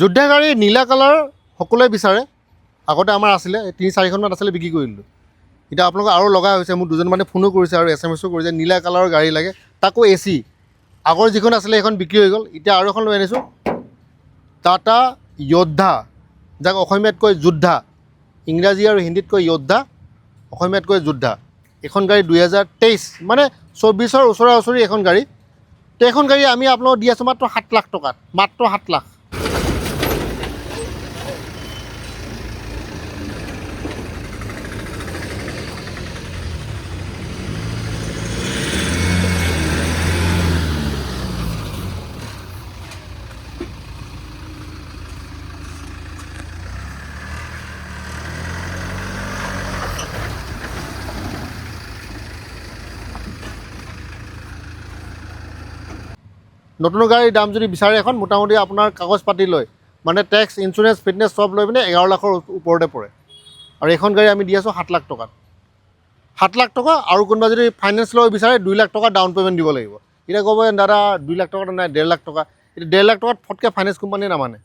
যোদ্ধা গাড়ী নীলা কালাৰ সকলোৱে বিচাৰে। আগতে আমাৰ আছিলে ৩-৪খনমান আছিলে, বিক্ৰী কৰি দিলোঁ। এতিয়া আপোনালোকক আৰু লগা হৈছে, মোক দুজনমানে ফোনো কৰিছে আৰু SMS কৰিছে নীলা কালাৰৰ গাড়ী লাগে, তাকো AC। আগৰ যিখন আছিলে সেইখন বিক্ৰী হৈ গ'ল, এতিয়া আৰু এখন লৈ আনিছোঁ টাটা য়োদ্ধা, যাক অসমীয়াত কয় যোদ্ধা, ইংৰাজী আৰু হিন্দীত কয় য়োদ্ধা, অসমীয়াত কয় যোদ্ধা। এইখন গাড়ী 2023 মানে 24ৰ ওচৰা ওচৰি এখন গাড়ী। তো এইখন গাড়ী আমি আপোনালোকক দি আছোঁ মাত্ৰ 7 লাখ টকাত, মাত্ৰ 7 লাখ। নতুন গাড়ীৰ দাম যদি বিচাৰে এখন মোটামুটি আপোনাৰ কাগজ পাতি লৈ মানে টেক্স, ইঞ্চুৰেঞ্চ, ফিটনেছ চব লৈ পিনে 11 লাখৰ ওপৰতে পৰে। আৰু এইখন গাড়ী আমি দি আছোঁ 7 লাখ টকাত। 7 লাখ টকা, আৰু কোনোবা যদি ফাইনেন্স ল'ব বিচাৰে 2 লাখ টকা ডাউন পে'মেণ্ট দিব লাগিব। এতিয়া ক'ব দাদা 2 লাখ টকাত নাই, 1.5 লাখ টকা। এতিয়া 1.5 লাখ টকাত ফটকৈ ফাইনেন্স কোম্পানীয়ে নামানে।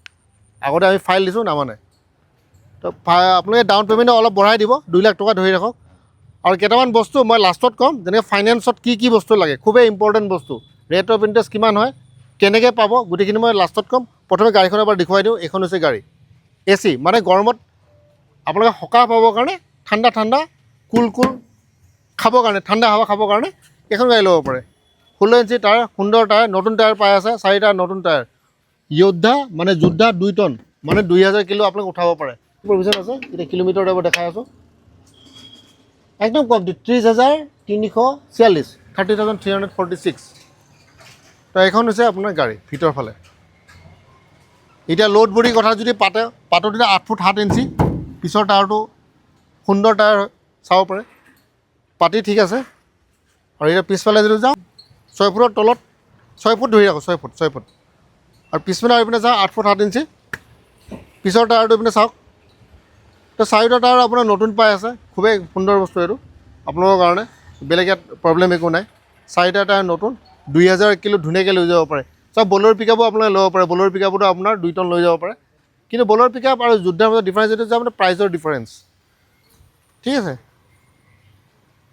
আগতে আমি ফাইল দিছোঁ, নামানে। তো আপোনালোকে ডাউন পে'মেণ্টটো অলপ বঢ়াই দিব, 2 লাখ টকা ধৰি ৰাখক। আৰু কেইটামান বস্তু মই লাষ্টত ক'ম, যেনেকৈ ফাইনেন্সত কি বস্তু লাগে, খুবেই ইম্পৰ্টেণ্ট বস্তু, ৰেট অফ ইণ্টাৰেষ্ট কিমান হয়, কেনেকৈ পাব, গোটেইখিনি মই লাষ্টত ক'ম। প্ৰথমে গাড়ীখন এবাৰ দেখুৱাই দিওঁ। এইখন হৈছে গাড়ী AC, মানে গৰমত আপোনালোকে সকাহ পাবৰ কাৰণে, ঠাণ্ডা কুল খাবৰ কাৰণে, ঠাণ্ডা হাৱা খাবৰ কাৰণে এইখন গাড়ী ল'ব পাৰে। 16 ইঞ্চি টায়াৰ, সুন্দৰ টায়াৰ, নতুন টায়াৰ পাই আছে, 4টা নতুন টায়াৰ। য়োদ্ধা মানে যোদ্ধা 2 টন, মানে 2000 কিলো আপোনালোকে উঠাব পাৰে। প্ৰভিজন আছে, এতিয়া কিলোমিটাৰ টাইপত দেখাই আছোঁ, একদম কম, 30,346, 30,346। তো এইখন হৈছে আপোনাৰ গাড়ী ভিতৰৰ ফালে। এতিয়া লোড বডিৰ কথা যদি পাতোঁ তেতিয়া 8 ফুট 7 ইঞ্চি, পিছৰ টায়াৰটো সুন্দৰ টায়াৰ চাব পাৰে, পাতি ঠিক আছে। আৰু এতিয়া পিছফালে যদি যাওঁ 6 ফুটৰ তলত, 6 ফুট ধৰি ৰাখোঁ, 6 ফুট। আৰু পিছফালে আহি পিনে যাওঁ 8 ফুট 7 ইঞ্চি, পিছৰ টায়াৰটো পিনে চাওক। তো 4টা টায়াৰ আপোনাৰ নতুন পাই আছে, খুবেই সুন্দৰ বস্তু এইটো আপোনালোকৰ কাৰণে, বেলেগ ইয়াত প্ৰব্লেম একো নাই। 4টা টায়াৰ নতুন, 2000 কিলো ধুনীয়াকৈ লৈ যাব পাৰে। চব বলেৰ পিকআপো আপোনালোকে ল'ব পাৰে, বলেৰ পিকআপতো আপোনাৰ 2 টন লৈ যাব পাৰে। কিন্তু বলেৰ পিকআপ আৰু যোদ্ধাৰ মাজত ডিফাৰেঞ্চ এইটো যে আপোনাৰ প্ৰাইচৰ ডিফাৰেঞ্চ, ঠিক আছে।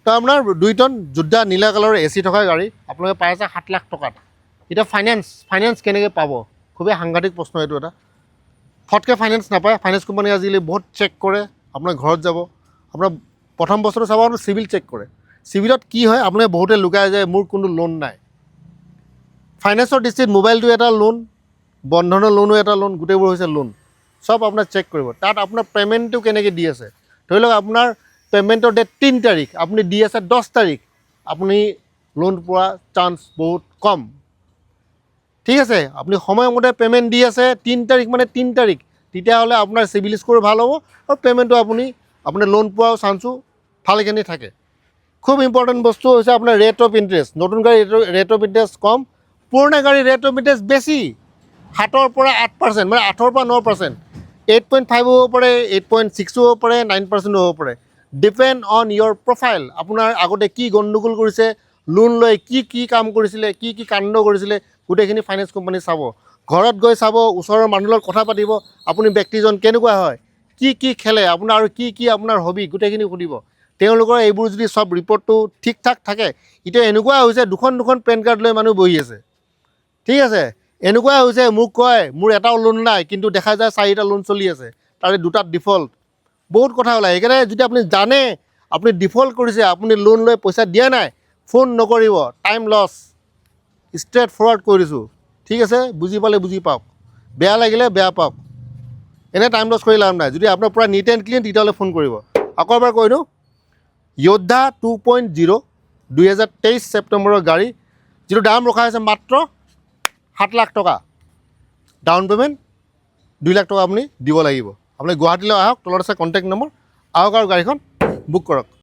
তো আপোনাৰ 2 টন যোদ্ধা নীলা কালাৰৰ AC থকা গাড়ী আপোনালোকে পাই আছে 7 লাখ টকাত। এতিয়া ফাইনেন্স কেনেকৈ পাব, খুবেই সাংঘাতিক প্ৰশ্ন এইটো এটা। ফটকৈ ফাইনেন্স নাপায়, ফাইনেন্স কোম্পানী আজিকালি বহুত চেক কৰে। আপোনাৰ ঘৰত যাব, আপোনাৰ প্ৰথম বস্তুটো চাব, আপোনাৰ চিভিল চেক কৰে। চিভিলত কি হয়, আপোনালোকে বহুতে লুকাই যায়, মোৰ কোনো লোন নাই। ফাইনেন্সৰ দৃষ্টিত মোবাইলটো এটা লোন, বন্ধনৰ লোনো এটা লোন, গোটেইবোৰ হৈছে লোন। চব আপোনাৰ চেক কৰিব। তাত আপোনাৰ পে'মেণ্টটো কেনেকৈ দি আছে, ধৰি লওক আপোনাৰ পে'মেণ্টৰ ডেট 3 তাৰিখ, আপুনি দি আছে 10 তাৰিখ, আপুনি লোন পোৱা চান্স বহুত কম, ঠিক আছে। আপুনি সময়মতে পে'মেণ্ট দি আছে 3 তাৰিখ মানে 3 তাৰিখ, তেতিয়াহ'লে আপোনাৰ চিভিল স্ক'ৰ ভাল হ'ব আৰু পে'মেণ্টটো আপুনি লোন পোৱাৰ চান্সো ভালখিনি থাকে। খুব ইম্পৰ্টেণ্ট বস্তু হৈছে আপোনাৰ ৰেট অফ ইণ্টাৰেষ্ট। নতুন গাড়ীৰ ৰেট অফ ইণ্টাৰেষ্ট কম, পুৰণা গাড়ীৰ ৰেট অফ ইণ্টাৰেষ্ট বেছি, 7ৰ পৰা 8%, মানে 8ৰ পৰা 9%, 8.5 হ'ব পাৰে, 8.6 হ'ব পাৰে, 9% হ'ব পাৰে। Depend on your profile. আপোনাৰ আগতে কি গণ্ডগোল কৰিছে, লোন লৈ কি কাম কৰিছিলে, কি কাণ্ড কৰিছিলে, গোটেইখিনি ফাইনেন্স কোম্পানী চাব। ঘৰত গৈ চাব, ওচৰৰ মানুহৰ লগত কথা পাতিব, আপুনি ব্যক্তিজন কেনেকুৱা হয়, কি খেলে, আপোনাৰ আৰু কি আপোনাৰ হবি, গোটেইখিনি সুধিব। তেওঁলোকৰ এইবোৰ যদি চব ৰিপৰ্টটো ঠিক ঠাক থাকে, এতিয়া এনেকুৱা হৈছে দুখন পেন কাৰ্ড লৈ মানুহ বহি আছে, ঠিক আছে। এনেকুৱা হৈছে মোক কয় মোৰ এটাও লোন নাই, কিন্তু দেখা যায় 4টা লোন চলি আছে, তাৰে 2টাত ডিফল্ট। বহুত কথা ওলায়। সেইকাৰণে যদি আপুনি জানে আপুনি ডিফল্ট কৰিছে, আপুনি লোন লৈ পইচা দিয়া নাই, ফোন নকৰিব, টাইম লছ। ষ্ট্ৰেইট ফৰৱাৰ্ড কৰি দিছোঁ, ঠিক আছে। বুজি পালে বুজি পাওক, বেয়া লাগিলে বেয়া পাওক, এনে টাইম লছ কৰি লাভ নাই। যদি আপোনাৰ পূৰা নিট এণ্ড ক্লিন, তেতিয়াহ'লে ফোন কৰিব। আকৌ এবাৰ কৈ দিওঁ, য়োদ্ধা 2.0 2023 ছেপ্টেম্বৰৰ গাড়ী, যিটো দাম ৰখা হৈছে মাত্ৰ 7 লাখ টকা। ডাউন পে'মেণ্ট 2 লাখ টকা আপুনি দিব লাগিব। আপুনি গুৱাহাটীলৈ আহক, তলত আছে কণ্টেক্ট নম্বৰ, আহক আৰু গাড়ীখন বুক কৰক।